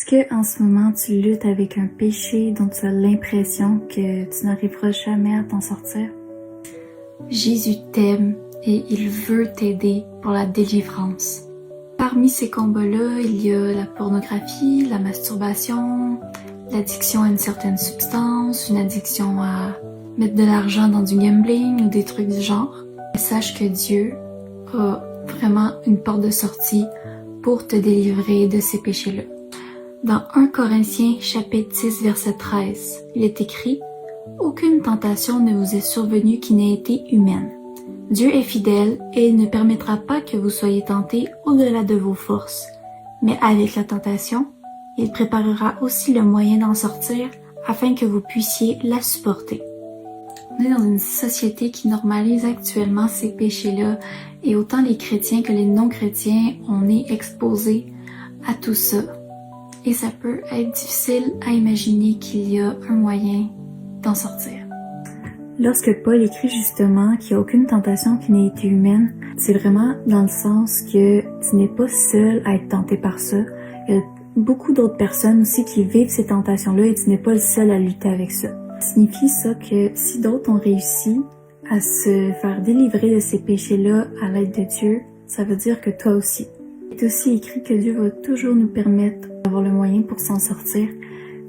Est-ce que en ce moment tu luttes avec un péché dont tu as l'impression que tu n'arriveras jamais à t'en sortir? Jésus t'aime et il veut t'aider pour la délivrance. Parmi ces combats-là, il y a la pornographie, la masturbation, l'addiction à une certaine substance, une addiction à mettre de l'argent dans du gambling ou des trucs du genre. Et sache que Dieu a vraiment une porte de sortie pour te délivrer de ces péchés-là. Dans 1 Corinthiens chapitre 10 verset 13, il est écrit « Aucune tentation ne vous est survenue qui n'ait été humaine. Dieu est fidèle et il ne permettra pas que vous soyez tentés au-delà de vos forces. Mais avec la tentation, il préparera aussi le moyen d'en sortir afin que vous puissiez la supporter. » On est dans une société qui normalise actuellement ces péchés-là et autant les chrétiens que les non-chrétiens, on est exposés à tout ça. Et ça peut être difficile à imaginer qu'il y a un moyen d'en sortir. Lorsque Paul écrit justement qu'il n'y a aucune tentation qui n'ait été humaine, c'est vraiment dans le sens que tu n'es pas seul à être tenté par ça. Il y a beaucoup d'autres personnes aussi qui vivent ces tentations-là et tu n'es pas le seul à lutter avec ça. Ça signifie ça que si d'autres ont réussi à se faire délivrer de ces péchés-là à l'aide de Dieu, ça veut dire que toi aussi. Il est aussi écrit que Dieu va toujours nous permettre d'avoir le moyen pour s'en sortir.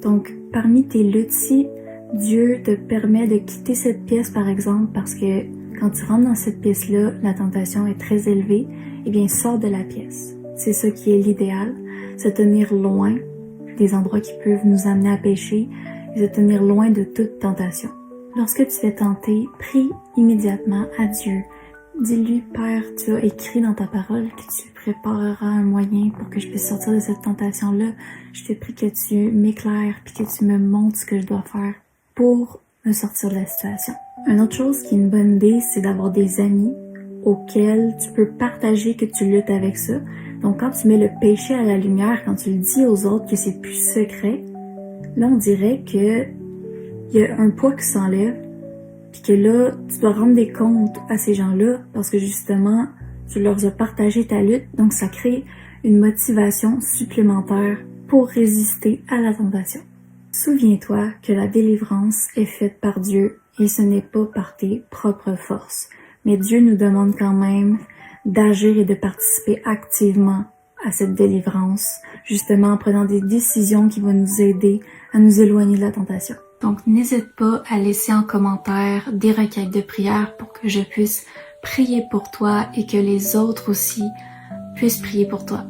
Donc, parmi tes luttes, si Dieu te permet de quitter cette pièce, par exemple, parce que quand tu rentres dans cette pièce-là, la tentation est très élevée, eh bien, sors de la pièce. C'est ça qui est l'idéal, se tenir loin des endroits qui peuvent nous amener à pécher et se tenir loin de toute tentation. Lorsque tu es tenté, prie immédiatement à Dieu. Dis-lui, Père, tu as écrit dans ta parole que tu prépareras un moyen pour que je puisse sortir de cette tentation-là. Je te prie que tu m'éclaires puis que tu me montres ce que je dois faire pour me sortir de la situation. Une autre chose qui est une bonne idée, c'est d'avoir des amis auxquels tu peux partager que tu luttes avec ça. Donc, quand tu mets le péché à la lumière, quand tu le dis aux autres que c'est plus secret, là, on dirait que il y a un poids qui s'enlève. Puis que là, tu dois rendre des comptes à ces gens-là parce que justement, tu leur as partagé ta lutte. Donc, ça crée une motivation supplémentaire pour résister à la tentation. Souviens-toi que la délivrance est faite par Dieu et ce n'est pas par tes propres forces. Mais Dieu nous demande quand même d'agir et de participer activement à cette délivrance, justement en prenant des décisions qui vont nous aider à nous éloigner de la tentation. Donc, n'hésite pas à laisser en commentaire des requêtes de prière pour que je puisse prier pour toi et que les autres aussi puissent prier pour toi.